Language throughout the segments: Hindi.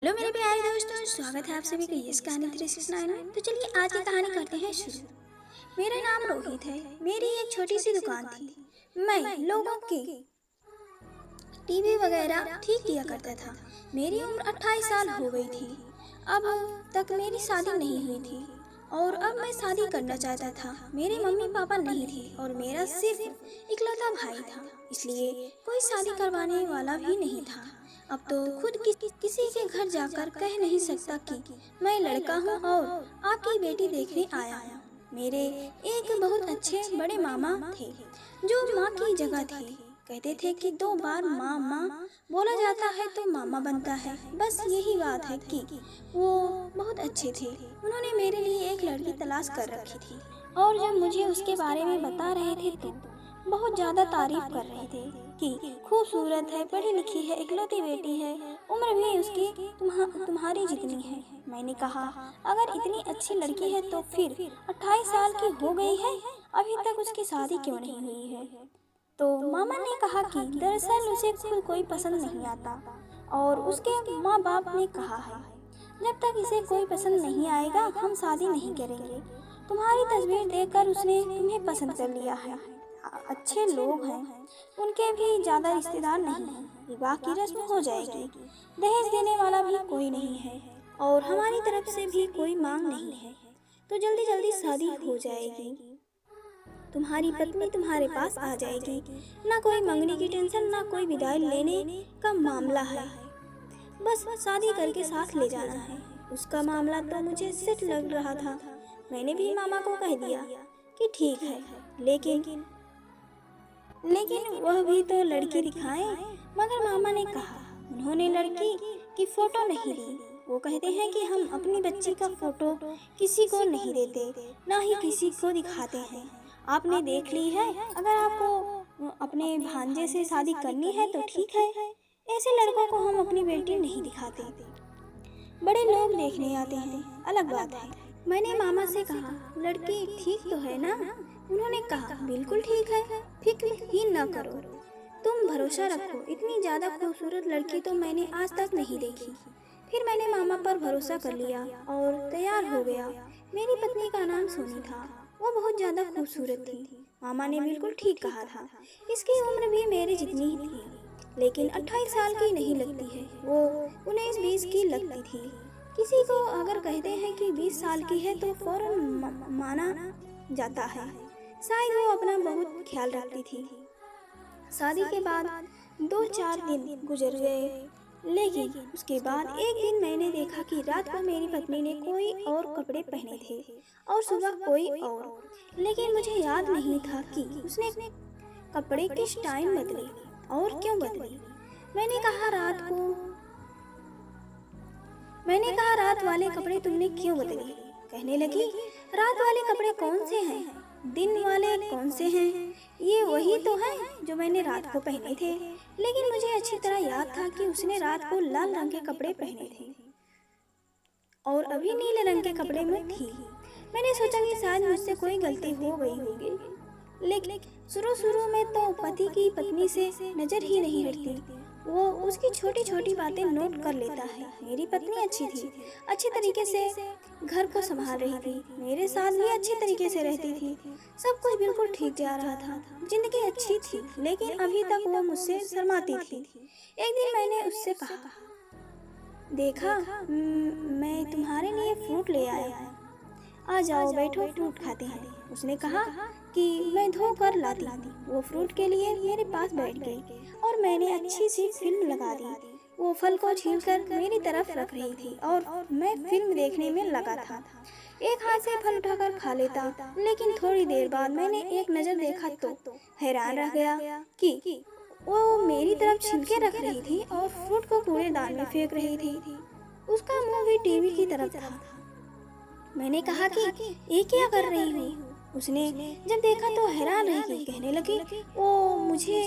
हेलो मेरे प्यारे दोस्तों, स्वागत है आप सभी का यस कहानी 369 में। तो चलिए आज की कहानी करते हैं शुरू। मेरा नाम रोहित है। मेरी एक छोटी सी दुकान थी। मैं लोगों के टीवी वगैरह ठीक किया करता था। मेरी उम्र 28 साल हो गई थी। अब तक मेरी शादी नहीं हुई थी और अब मैं शादी करना चाहता था। मेरे मम्मी पापा नहीं थे और मेरा सिर्फ इकलौता भाई था, इसलिए कोई शादी करवाने वाला भी नहीं था। अब तो खुद किसी के घर जाकर कह नहीं सकता कि मैं लड़का हूँ और आपकी बेटी देखने आया हूँ। मेरे एक बहुत अच्छे बड़े मामा थे जो माँ की जगह थे। कहते थे कि 2 बार माँ माँ बोला जाता है तो मामा बनता है। बस यही बात है कि वो बहुत अच्छे थे। उन्होंने मेरे लिए एक लड़की तलाश कर रखी थी और जब मुझे उसके बारे में बता रहे थे तो बहुत ज़्यादा तारीफ कर रहे थे कि खूबसूरत है, पढ़ी लिखी है, इकलौती बेटी है, उम्र भी उसकी तुम्हारी जितनी है। मैंने कहा, अगर इतनी अच्छी लड़की है तो फिर 28 साल की हो गई है, अभी तक उसकी शादी क्यों नहीं हुई है? तो मामा ने कहा कि दरअसल उसे खुद कोई पसंद नहीं आता और उसके माँ बाप ने कहा है जब तक इसे कोई पसंद नहीं आएगा हम शादी नहीं करेंगे। तुम्हारी तस्वीर देखकर उसने तुम्हें पसंद कर लिया है। अच्छे लोग हैं, उनके भी ज़्यादा रिश्तेदार नहीं हैं। विवाह की रस्म हो जाएगी, दहेज देने वाला भी कोई नहीं है और हमारी तरफ से भी कोई मांग नहीं है, तो जल्दी जल्दी शादी हो जाएगी। तुम्हारी पत्नी तुम्हारे पास आ जाएगी। ना कोई मंगनी की टेंशन, ना कोई विदाई लेने का मामला है। बस शादी करके साथ ले जाना है। उसका मामला तो मुझे सेट लग रहा था। मैंने भी मामा को कह दिया कि ठीक है, लेकिन वह भी तो लड़की दिखाएं। मगर मामा ने कहा उन्होंने लड़की की फोटो नहीं दी। वो कहते हैं कि हम अपनी बच्ची का फोटो किसी को नहीं देते, ना ही किसी को दिखाते हैं। आपने देख ली है, अगर आपको अपने भांजे से शादी करनी है तो ठीक है, ऐसे लड़कों को हम अपनी बेटी नहीं दिखाते। बड़े लोग देखने आते हैं, अलग बात है। मैंने मामा से कहा, लड़की ठीक तो है ना? उन्होंने कहा, बिल्कुल ठीक है, फिक्र ही न करो, तुम भरोसा रखो। इतनी ज़्यादा खूबसूरत लड़की तो मैंने आज तक नहीं देखी। फिर मैंने मामा पर भरोसा कर लिया और तैयार हो गया। मेरी पत्नी का नाम सोनी था। वो बहुत ज़्यादा खूबसूरत थी। मामा ने बिल्कुल ठीक कहा था। इसकी उम्र भी मेरे जितनी ही थी, लेकिन 28 साल की नहीं लगती है, वो 19-20 की लगती थी। किसी को अगर कहते हैं कि 20 साल की है तो फौरन माना जाता है। शायद वो अपना बहुत ख्याल रखती थी। शादी के बाद 2-4 दिन गुजर गए, लेकिन उसके बाद एक दिन मैंने देखा कि रात को मेरी पत्नी ने कोई और कपड़े पहने थे और सुबह कोई और। लेकिन मुझे याद नहीं था कि उसने कपड़े किस टाइम बदले और क्यों बदले। मैंने कहा रात वाले कपड़े तुमने क्यों बदले? कहने लगी, रात वाले कपड़े कौन से हैं? दिन वाले कौन से हैं? ये वही तो हैं जो मैंने रात को पहने थे। लेकिन मुझे अच्छी तरह याद था कि उसने रात को लाल रंग के कपड़े पहने थे और अभी नीले रंग के कपड़े में थी। मैंने सोचा कि शायद मुझसे कोई गलती हो गई होगी, लेकिन शुरू में तो पति की पत्नी से नजर ही नहीं हटती। वो उसकी छोटी छोटी बातें नोट कर लेता है। मेरी पत्नी अच्छी थी, अच्छे तरीके से घर को संभाल रही थी, मेरे साथ भी अच्छे तरीके से रहती थी। सब कुछ बिल्कुल ठीक जा रहा था, जिंदगी अच्छी थी। लेकिन अभी तक वो मुझसे शर्माती थी। एक दिन मैंने उससे कहा, देखा, मैं तुम्हारे लिए फ्रूट ले आया हूँ, आ जाओ बैठो, फ्रूट खाते हैं। उसने कहा कि मैं धो कर लाती हूँ। वो फ्रूट के लिए मेरे पास बैठ गई और मैंने अच्छी सी फिल्म लगा दी। वो फल को छीलकर मेरी तरफ रख रही थी और मैं फिल्म देखने में लगा था। एक हाथ से फल उठाकर खा लेता, लेकिन थोड़ी देर बाद मैंने एक नज़र देखा तो हैरान रह गया कि वो मेरी तरफ छिलके रख रही थी और फ्रूट को कूड़ेदान में फेंक रही थी। उसका मुंह भी टीवी की तरफ था। मैंने कहा कि ये क्या कर रही हो? उसने जब देखा तो हैरान रह गई, कहने लगी, ओ मुझे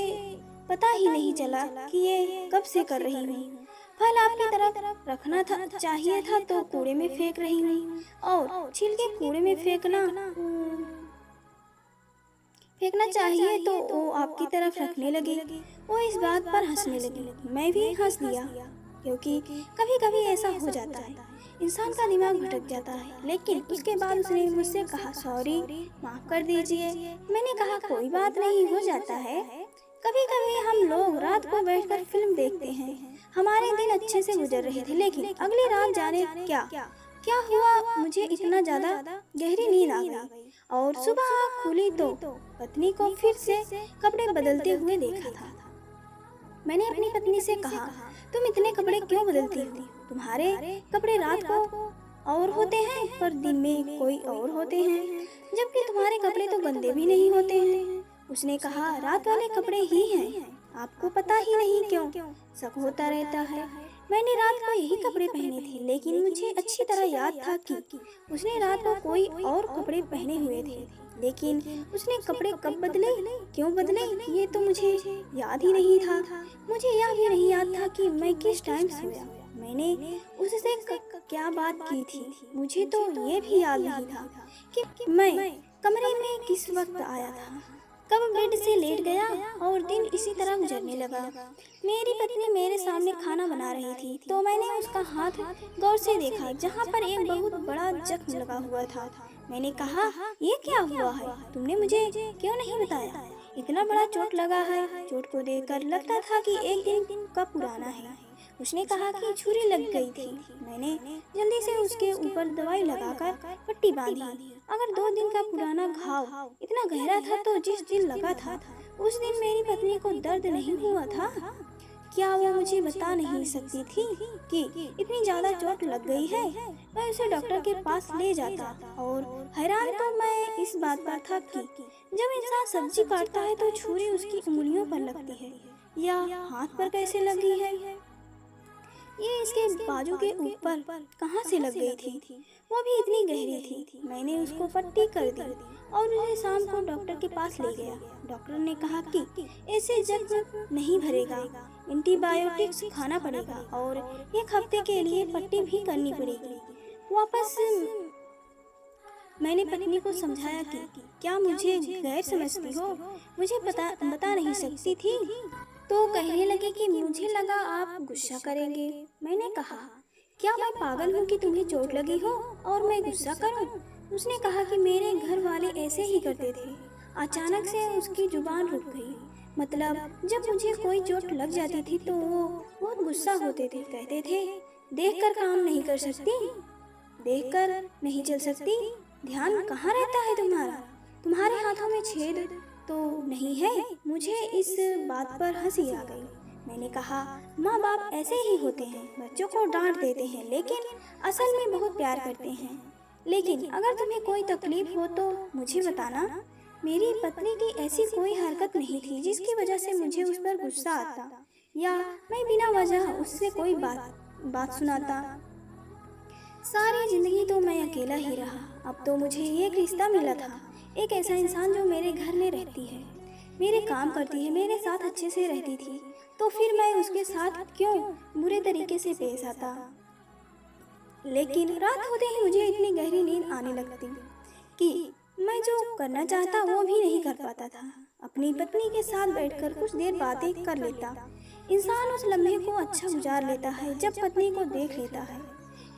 पता ही नहीं चला कि ये कब से कर रही हूँ। फल आपकी तरफ रखना था चाहिए था तो कूड़े में फेंक रही हूँ और छिलके कूड़े में फेंकना चाहिए तो वो आपकी तरफ रखने लगी। वो इस बात पर हंसने लगी, मैं भी हंस दिया। क्योंकि कभी कभी ऐसा हो जाता है, इंसान का दिमाग भटक जाता है। लेकिन उसके बाद उसने मुझसे कहा, सॉरी, माफ़ कर दीजिए। मैंने कहा, कोई बात नहीं, हो जाता है। कभी कभी हम लोग रात को बैठकर फिल्म देखते हैं, हमारे दिन अच्छे से गुजर रहे थे, लेकिन अगली रात जाने क्या क्या हुआ, मुझे इतना ज़्यादा गहरी नींद आ गई और सुबह आँख खुली तो पत्नी को फिर से कपड़े बदलते हुए देखा था। मैंने अपनी पत्नी से कहा, तुम इतने कपड़े क्यों बदलती हो? तुम्हारे कपड़े रात को और होते हैं पर दिन में कोई और होते हैं, जबकि तुम्हारे कपड़े तो गंदे भी नहीं होते हैं। उसने कहा, रात वाले कपड़े ही हैं, आपको पता ही नहीं क्यों शक होता रहता है। मैंने रात को यही कपड़े पहने थे, लेकिन मुझे अच्छी तरह याद था कि उसने रात को कोई और कपड़े पहने हुए थे, लेकिन उसने कपड़े कब बदले, क्यों बदले, ये तो मुझे याद ही नहीं था। मुझे यह भी नहीं याद था कि मैं किस टाइम सोया, मैंने उससे क्या बात की थी। मुझे तो ये भी याद नहीं था कि मैं कमरे में किस वक्त आया था, कब बेड से लेट गया, और दिन इसी तरह गुजरने लगा। मेरी पत्नी मेरे सामने खाना बना रही थी तो मैंने उसका हाथ गौर से देखा, जहाँ पर एक बहुत बड़ा जख्म लगा हुआ था। मैंने कहा, ये क्या हुआ है, तुमने मुझे क्यों नहीं बताया? इतना बड़ा चोट लगा है। चोट को देखकर लगता था कि एक दिन का पुराना है। उसने कहा कि छुरी लग गई थी। मैंने जल्दी से उसके ऊपर दवाई लगाकर पट्टी बांधी। अगर 2 दिन का पुराना घाव इतना गहरा था तो जिस दिन लगा था उस दिन मेरी पत्नी को दर्द नहीं हुआ था? क्या वो मुझे बता नहीं सकती थी कि इतनी ज्यादा चोट लग गई है? मैं उसे डॉक्टर के पास ले जाता, और हैरान तो मैं इस बात पर था कि जब इंसान सब्जी काटता है तो छुरी उसकी उंगलियों पर लगती है या हाथ पर कैसे लगी है, ये इसके बाजू के ऊपर कहाँ से लग गई थी, वो भी इतनी गहरी थी। मैंने उसको पट्टी कर दी और उसे शाम को डॉक्टर के पास ले गया। डॉक्टर ने कहा कि ऐसे जख्म नहीं भरेगा, एंटीबायोटिक्स खाना पड़ेगा और 1 हफ्ते के लिए पट्टी भी करनी पड़ेगी। वापस मैंने पत्नी को समझाया कि क्या मुझे गैर समझती हो, मुझे बता नहीं सकती थी? तो कहने लगे कि मुझे लगा आप गुस्सा करेंगे। मैंने कहा, क्या मैं पागल हूँ कि तुम्हें चोट लगी हो और मैं गुस्सा करूँ? उसने कहा कि मेरे घर वाले ऐसे ही करते थे। अचानक से उसकी जुबान रुक गई। मतलब जब मुझे कोई चोट लग जाती थी तो वो बहुत गुस्सा होते थे, कहते थे, देखकर काम नहीं कर सकती, देखकर नहीं चल सकती, ध्यान कहाँ रहता है तुम्हारा, तुम्हारे हाथों में छेद तो नहीं है? मुझे इस बात पर हंसी आ गई। मैंने कहा, माँ बाप ऐसे ही होते हैं, बच्चों को डांट देते हैं लेकिन असल में बहुत प्यार करते हैं। लेकिन अगर तुम्हें कोई तकलीफ हो तो मुझे बताना। मेरी पत्नी की ऐसी कोई हरकत नहीं थी जिसकी वजह से मुझे उस पर गुस्सा आता या मैं बिना वजह उससे कोई बात सुनाता। सारी जिंदगी तो मैं अकेला ही रहा। अब तो मुझे एक रिश्ता मिला था, एक ऐसा इंसान जो मेरे घर में रहती है, मेरे काम करती है, मेरे साथ अच्छे से रहती थी, तो फिर मैं उसके साथ क्यों बुरे तरीके से पेश आता? लेकिन रात होते ही मुझे इतनी गहरी नींद आने लगती कि मैं जो करना चाहता वो भी नहीं कर पाता था। अपनी पत्नी के साथ बैठकर कुछ देर बातें कर लेता। इंसान उस लम्हे को अच्छा गुजार लेता है जब पत्नी को देख लेता है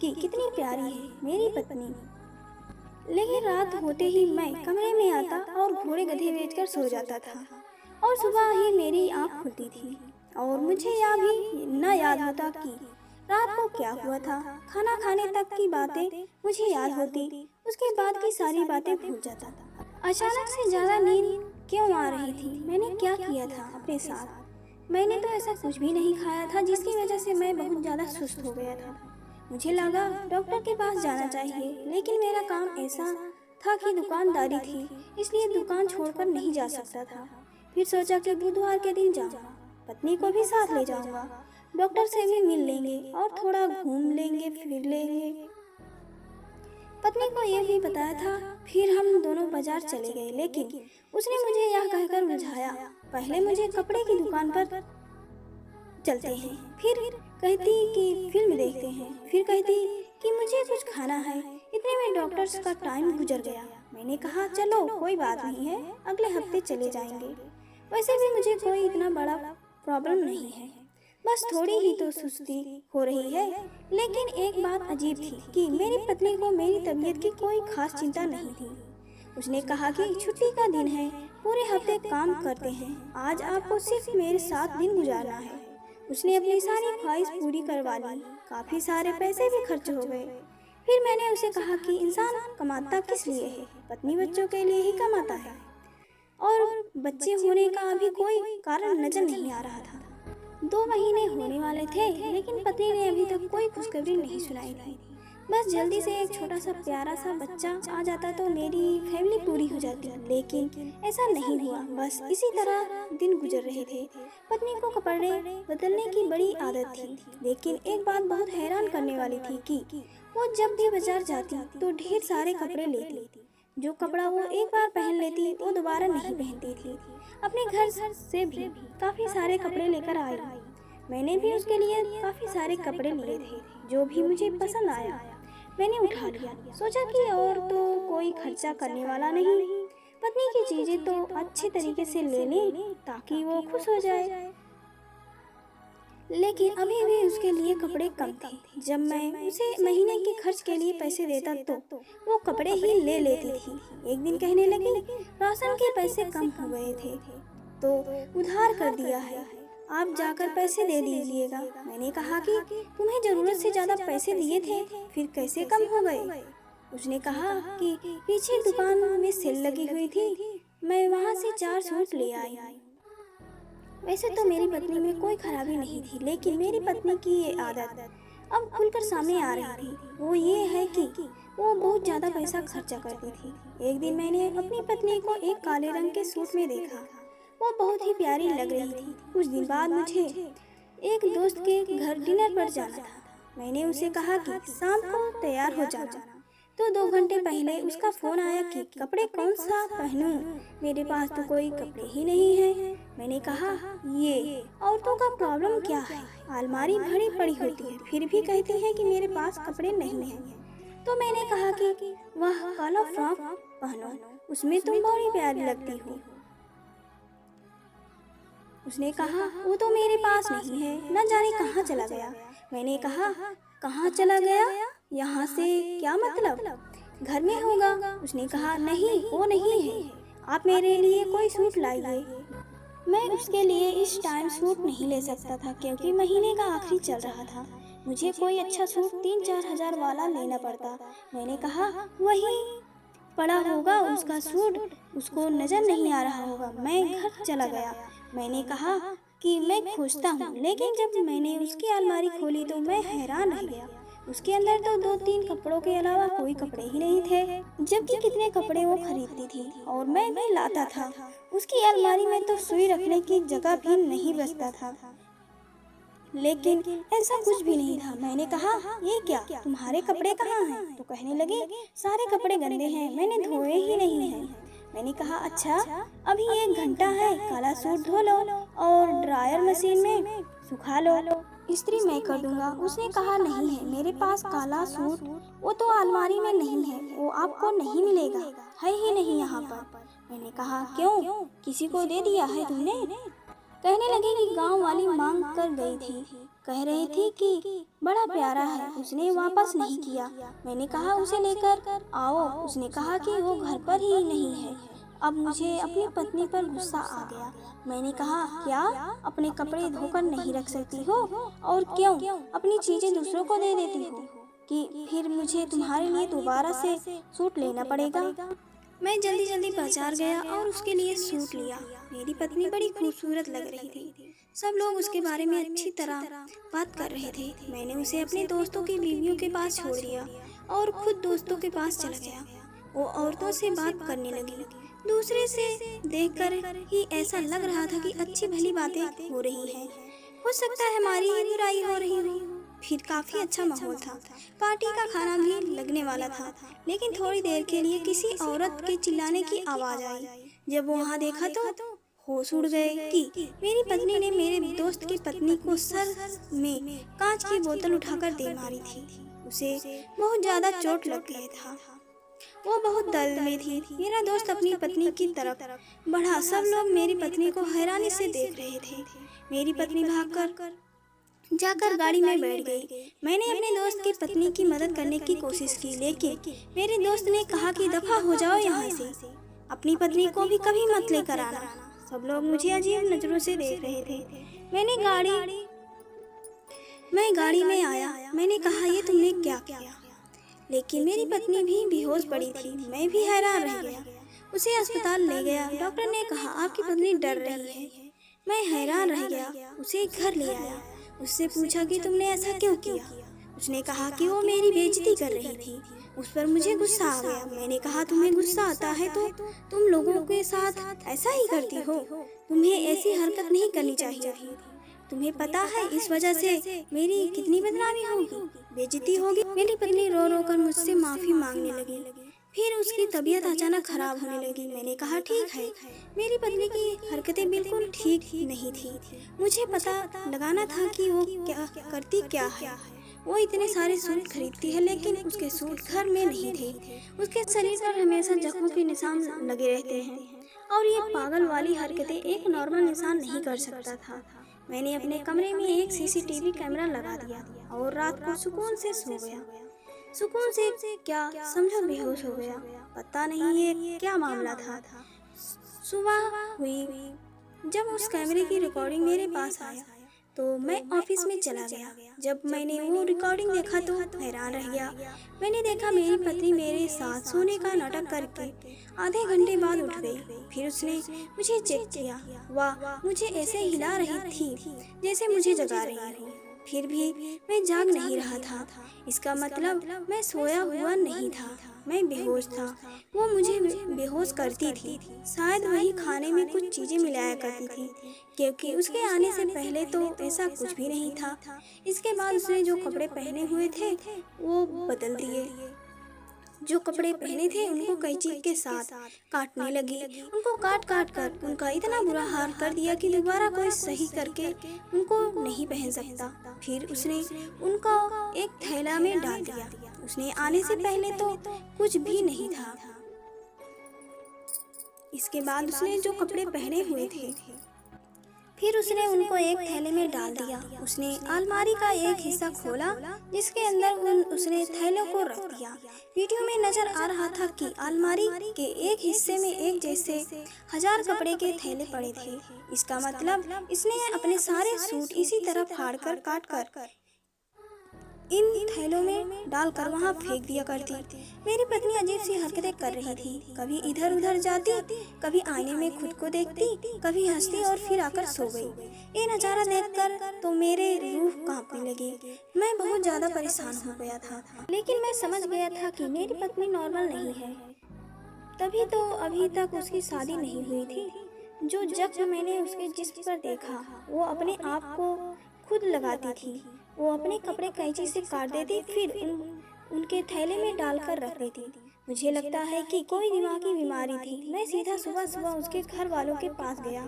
कि कितनी प्यारी है मेरी पत्नी। लेकिन रात होते ही मैं कमरे में आता और घोड़े गधे बेचकर सो जाता था और सुबह ही मेरी आँख खुलती थी और मुझे यह भी न याद होता कि रात को क्या हुआ था। खाना खाने तक की बातें मुझे याद होती, उसके बाद की सारी बातें भूल जाता था। अचानक से ज़्यादा नींद क्यों आ रही थी? मैंने क्या किया था अपने साथ? मैंने तो ऐसा कुछ भी नहीं खाया था जिसकी वजह से मैं बहुत ज़्यादा सुस्त हो गया था। मुझे लगा डॉक्टर के पास जाना चाहिए, लेकिन मेरा काम ऐसा था कि दुकानदारी थी, इसलिए दुकान छोड़कर नहीं जा सकता था। फिर सोचा कि बुधवार के दिन जाऊँगा, पत्नी को भी साथ ले जाऊँगा, डॉक्टर से भी मिल लेंगे और थोड़ा घूम लेंगे फिर लेंगे। पत्नी को यह भी बताया था। फिर हम दोनों बाजार चले गए, लेकिन उसने मुझे यह कहकर उलझाया, पहले मुझे कपड़े की दुकान पर चलते हैं, फिर कहती कि फिल्म देखते हैं, फिर कहती कि मुझे कुछ खाना है। इतने में डॉक्टर्स का टाइम गुजर गया। मैंने कहा, चलो कोई बात नहीं है, अगले हफ्ते चले जाएंगे, वैसे भी मुझे कोई इतना बड़ा प्रॉब्लम नहीं है। बस थोड़ी ही तो सुस्ती हो रही है। लेकिन एक बात अजीब थी कि मेरी पत्नी को मेरी तबीयत की कोई खास चिंता नहीं थी। उसने कहा कि छुट्टी का दिन है, पूरे हफ्ते काम करते हैं, आज आपको सिर्फ मेरे साथ दिन गुजारना है। उसने अपनी सारी ख्वाहिश पूरी करवा ली। काफी सारे पैसे भी खर्च हो गए। फिर मैंने उसे कहा कि इंसान कमाता किस लिए है? पत्नी बच्चों के लिए ही कमाता है, और बच्चे होने का अभी कोई कारण नजर नहीं आ रहा था। 2 महीने होने वाले थे, लेकिन पति ने अभी तक कोई खुशखबरी नहीं सुनाई थी। बस जल्दी से एक छोटा सा प्यारा सा बच्चा आ जाता तो मेरी फैमिली पूरी हो जाती, लेकिन ऐसा नहीं हुआ। बस इसी तरह दिन गुजर रहे थे। पत्नी को कपड़े बदलने की बड़ी आदत थी, लेकिन एक बात बहुत हैरान करने वाली थी कि वो जब भी बाजार जाती तो ढेर सारे कपड़े लेती। जो कपड़ा वो एक बार पहन लेती वो दोबारा नहीं पहनती थी। अपने घर से भी काफी सारे कपड़े लेकर आई। मैंने भी उसके लिए काफी सारे कपड़े लिए थे। जो भी मुझे पसंद आया मैंने उठा लिया। सोचा कि और तो कोई खर्चा करने वाला नहीं, पत्नी की चीजें तो अच्छे तरीके से ले लें ताकि वो खुश हो जाए। लेकिन अभी भी उसके लिए कपड़े कम थे। जब मैं उसे महीने के खर्च के लिए पैसे देता तो वो कपड़े ही ले लेती थी। एक दिन कहने लगी, राशन के पैसे कम हो गए थे तो उधार कर दिया है, आप जाकर पैसे दे दीजिएगा। मैंने कहा कि तुम्हें जरूरत से ज्यादा पैसे दिए थे, फिर कैसे कम हो गए? उसने कहा कि पीछे दुकान में सेल लगी हुई थी, मैं वहाँ से 4 सूट ले आई। वैसे तो मेरी पत्नी में कोई खराबी नहीं थी, लेकिन मेरी पत्नी की ये आदत अब खुलकर सामने आ रही थी। वो ये है कि वो बहुत ज्यादा पैसा खर्चा करती थी। एक दिन मैंने अपनी पत्नी को एक काले रंग के सूट में देखा। वो बहुत ही प्यारी लग रही थी। कुछ दिन बाद मुझे एक दोस्त के घर डिनर पर जाना था। मैंने उसे कहा कि शाम को तैयार हो जाना, तो 2 घंटे पहले उसका फोन आया कि कपड़े कौन सा पहनूं? मेरे पास तो कोई कपड़े ही नहीं है। मैंने कहा, ये औरतों का प्रॉब्लम क्या है? अलमारी भरी पड़ी होती है, फिर भी कहती है कि मेरे पास कपड़े नहीं हैं। तो मैंने कहा कि वह काला फ्रॉक पहनो, उसमें तुम बड़ी प्यारी लगती हो। उसने कहा, वो तो मेरे पास नहीं है, न जाने कहाँ चला गया। मैंने कहा, कहाँ चला गया? यहाँ से क्या मतलब? घर में होगा। उसने कहा, नहीं वो नहीं है, आप मेरे लिए कोई सूट लाइए। मैं उसके लिए इस टाइम सूट नहीं ले सकता था क्योंकि महीने का आखिरी चल रहा था। मुझे कोई अच्छा सूट 3-4 हजार वाला लेना पड़ता। मैंने कहा, वही पड़ा होगा उसका सूट, उसको नजर नहीं आ रहा होगा। मैं घर चला गया। मैंने कहा कि मैं खोजता हूँ, लेकिन जब मैंने उसकी अलमारी खोली तो मैं हैरान रह गया। उसके अंदर तो 2-3 कपड़ों के अलावा कोई कपड़े ही नहीं थे, जबकि कितने कपड़े वो खरीदती थी और मैं भी लाता था। उसकी अलमारी में तो सुई रखने की जगह भी नहीं बचता था, लेकिन ऐसा कुछ भी नहीं था। मैंने कहा, ये क्या, तुम्हारे कपड़े कहाँ हैं? तो कहने लगे, सारे कपड़े गंदे हैं, मैंने धोए ही नहीं हैं। मैंने कहा, अच्छा, अभी 1 घंटा है, काला सूट धो लो और ड्रायर मशीन में सुखा लो, इस्त्री मैं कर दूंगा। उसने कहा, नहीं है मेरे पास काला सूट, वो तो अलमारी में नहीं है, वो आपको नहीं मिलेगा, है ही नहीं यहाँ पर। मैंने कहा, क्यों, किसी को दे दिया है तुमने? कहने लगी कि गांव वाली मांग कर गई थी, कह रही थी कि बड़ा प्यारा है, उसने वापस नहीं किया। मैंने कहा, उसे लेकर आओ। उसने कहा कि वो घर पर ही नहीं है। अब मुझे अपनी पत्नी पर गुस्सा आ गया। मैंने कहा, क्या अपने कपड़े धोकर नहीं रख सकती हो? और क्यों अपनी चीजें दूसरों को दे देती हो कि फिर मुझे तुम्हारे लिए दोबारा से सूट लेना पड़ेगा? मैं जल्दी जल्दी बाजार गया और उसके लिए सूट लिया। मेरी पत्नी बड़ी खूबसूरत लग रही थी। सब लोग उसके बारे में अच्छी तरह बात कर रहे थे। मैंने उसे अपने दोस्तों की बीवियों के पास छोड़ दिया और खुद दोस्तों के पास चला गया। वो औरतों से बात करने लगी। दूसरे से देखकर ही ऐसा लग रहा था कि अच्छी भली बातें हो रही हैं। हो सकता है हमारी ही बुराई हो रही हो। फिर काफी अच्छा माहौल था। पार्टी का खाना भी लगने वाला था, लेकिन थोड़ी देर के लिए किसी औरत के चिल्लाने की आवाज आई। जब वो वहाँ देखा तो होश उड़ गए कि मेरी पत्नी ने मेरे दोस्त की पत्नी को सर में कांच की बोतल उठाकर दे मारी थी। उसे बहुत ज्यादा चोट लग गया था। वो बहुत दर्द में थी। मेरा दोस्त अपनी पत्नी की तरफ बढ़ा। सब लोग मेरी पत्नी को हैरानी से देख रहे थे। मेरी पत्नी भागकर जाकर गाड़ी में बैठ गई। मैंने अपने दोस्त की पत्नी की मदद करने की कोशिश की, लेकिन मेरे दोस्त ने कहा कि दफा हो जाओ यहाँ से, अपनी पत्नी को भी कभी मत लेकर आना। सब लोग मुझे अजीब नजरों से देख रहे थे। मैं गाड़ी में आया। मैंने कहा, ये तुमने क्या किया? लेकिन मेरी पत्नी भी बेहोश पड़ी थी। मैं भी हैरान रह गया। उसे अस्पताल ले गया। डॉक्टर ने कहा, आपकी पत्नी डर रही है। मैं हैरान रह गया। उसे घर ले आया। उससे पूछा कि तुमने ऐसा क्यों किया? उसने कहा कि वो मेरी बेइज्जती कर रही थी। उस पर मुझे गुस्सा आ गया। मैंने कहा, तुम्हें गुस्सा आता है तो तुम लोगों के साथ ऐसा ही करती हो। तुम्हें ऐसी हरकत नहीं करनी चाहिए थी। तुम्हें पता है इस वजह से मेरी कितनी बदनामी होगी, बेइज्जती होगी। मेरी पत्नी रो रो कर मुझसे माफी मांगने लगी। फिर उसकी तबीयत अचानक खराब होने लगी। मैंने कहा, ठीक है, मेरी पत्नी की हरकतें बिल्कुल ठीक नहीं थी। मुझे पता लगाना था कि वो क्या करती क्या है। वो इतने सारे सूट खरीदती है, लेकिन उसके सूट घर में नहीं थे। उसके शरीर पर हमेशा जख्मों के निशान लगे रहते हैं और ये पागल वाली हरकतें एक नॉर्मल इंसान नहीं कर सकता था। मैंने अपने कमरे में एक सीसीटीवी कैमरा लगा दिया और रात को सुकून से सो गया। सुकून से क्या, समझो बेहोश हो गया। पता नहीं ये क्या मामला था। सुबह हुई जब उस कैमरे की रिकॉर्डिंग मेरे पास आया तो मैं ऑफिस में चला गया। जब मैंने वो रिकॉर्डिंग देखा तो हैरान रह गया। मैंने देखा मेरी पत्नी मेरे साथ सोने का नाटक करके आधे घंटे बाद उठ गई। फिर उसने मुझे चेक किया। वाह, मुझे ऐसे हिला रही थी जैसे मुझे जगा रही हो। फिर भी मैं जाग नहीं रहा था। इसका मतलब मैं सोया हुआ नहीं था, मैं बेहोश था। वो मुझे बेहोश करती थी। शायद वही खाने में कुछ चीजें मिलाया करती थी, क्योंकि उसके आने से पहले तो ऐसा कुछ भी नहीं था। इसके बाद उसने जो कपड़े पहने हुए थे वो बदल दिए। जो कपड़े पहने थे उनको कैंची के साथ काटने लगी। उनको काट काट कर उनका इतना बुरा हाल कर दिया कि दोबारा कोई सही करके उनको नहीं पहन सकता। फिर उसने उनको एक थैला में डाल दिया। उसने आने से पहले तो कुछ भी नहीं था। इसके बाद उसने जो कपड़े पहने हुए थे फिर उसने उनको एक थैले में डाल दिया। उसने अलमारी का एक हिस्सा खोला जिसके अंदर उसने थैलों को रख दिया। वीडियो में नजर आ रहा था कि अलमारी के एक हिस्से में एक जैसे 1000 कपड़े के थैले पड़े थे। इसका मतलब इसने अपने सारे सूट इसी तरह फाड़ कर काट कर इन थैलों में डालकर वहाँ फेंक दिया करती। मेरी पत्नी अजीब सी हरकतें कर रही थी। कभी इधर उधर जाती, कभी आईने में खुद को देखती, कभी हंसती और फिर आकर सो गई। ये नज़ारा देखकर तो मेरे रूह कांपने लगी। मैं बहुत ज़्यादा परेशान हो गया था, लेकिन मैं समझ गया था कि मेरी पत्नी नॉर्मल नहीं है। तभी तो अभी तक उसकी शादी नहीं हुई थी। जो जख्म मैंने उसके जिस्म पर देखा वो अपने आप को खुद लगाती थी। वो अपने कपड़े कैंची से काट देती, फिर उनके थैले में डालकर रख देती। मुझे लगता है कि कोई दिमागी बीमारी थी। मैं सीधा सुबह सुबह उसके घर वालों के पास गया।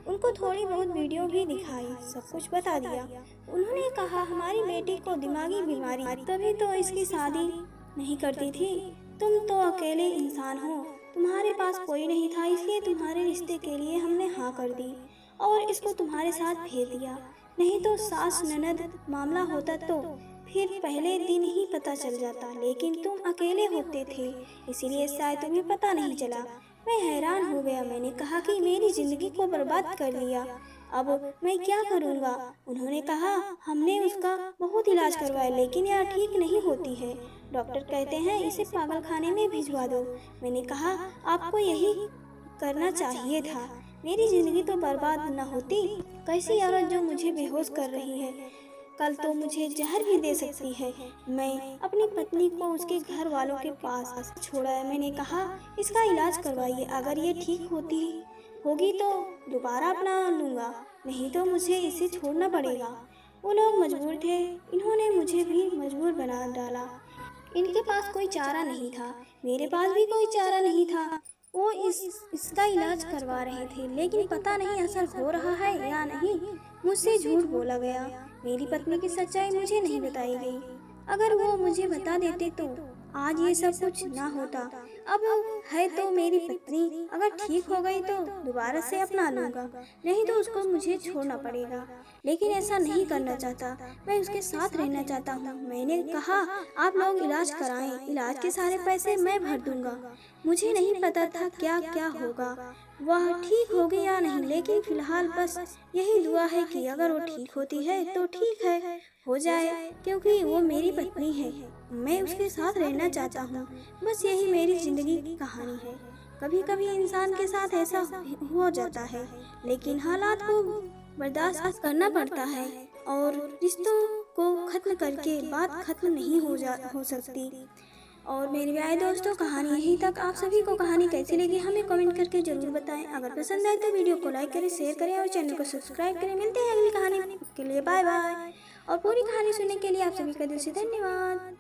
उनको थोड़ी बहुत वीडियो भी दिखाई, सब कुछ बता दिया। उन्होंने कहा, हमारी बेटी को दिमागी बीमारी, तभी तो इसकी शादी नहीं करती थी। तुम तो अकेले इंसान हो, तुम्हारे पास कोई नहीं था, इसलिए तुम्हारे रिश्ते के लिए हमने हाँ कर दी और इसको तुम्हारे साथ भेज दिया। नहीं तो सास ननद मामला होता तो फिर पहले दिन ही पता चल जाता, लेकिन तुम अकेले होते थे इसीलिए शायद तुम्हें पता नहीं चला। मैं हैरान हो गया। मैंने कहा कि मेरी जिंदगी को बर्बाद कर लिया, अब मैं क्या करूँगा? उन्होंने कहा, हमने उसका बहुत इलाज करवाया लेकिन यह ठीक नहीं होती है। डॉक्टर कहते हैं इसे पागल खाने में भिजवा दो। मैंने कहा, आपको यही करना चाहिए था, मेरी जिंदगी तो बर्बाद न होती। कैसी औरत जो मुझे बेहोश कर रही है, कल तो मुझे जहर भी दे सकती है। मैं अपनी पत्नी को उसके घर वालों के पास छोड़ा है। मैंने कहा, इसका इलाज करवाइए, अगर ये ठीक होगी तो दोबारा अपना लूँगा, नहीं तो मुझे इसे छोड़ना पड़ेगा। वो लोग मजबूर थे, इन्होंने मुझे भी मजबूर बना डाला। इनके पास कोई चारा नहीं था, मेरे पास भी कोई चारा नहीं था। वो इसका इलाज करवा रहे थे, लेकिन पता नहीं असर हो रहा है या नहीं। मुझसे झूठ बोला गया। मेरी पत्नी की सच्चाई मुझे नहीं बताई गई। अगर वो मुझे बता देते तो आज ये सब कुछ ना होता। अब है तो मेरी पत्नी, अगर ठीक हो गई तो दोबारा से अपना लूँगा, नहीं तो उसको मुझे छोड़ना पड़ेगा। लेकिन ऐसा नहीं करना चाहता, मैं उसके साथ रहना चाहता हूँ। मैंने कहा आप लोग इलाज कराएं, इलाज के सारे पैसे मैं भर दूँगा। मुझे नहीं पता था क्या क्या होगा, वह ठीक होगी या नहीं, लेकिन फिलहाल बस यही दुआ है कि अगर वो ठीक होती है तो ठीक है, हो जाए, क्योंकि वो मेरी पत्नी है, मैं उसके साथ रहना चाहता हूँ। बस यही मेरी ज़िंदगी की कहानी है। कभी कभी इंसान के साथ ऐसा हो जाता है, लेकिन हालात को बर्दाश्त करना पड़ता है, और रिश्तों को ख़त्म करके बात ख़त्म नहीं हो सकती। और मेरे प्यारे दोस्तों, कहानी यहीं तक। आप सभी को कहानी कैसी लगी हमें कमेंट करके ज़रूर बताएं। अगर पसंद आए तो वीडियो को लाइक करें, शेयर करें और चैनल को सब्सक्राइब करें। मिलते हैं अगली कहानी के लिए, बाय बाय। और पूरी कहानी सुनने के लिए आप सभी का दिल से धन्यवाद।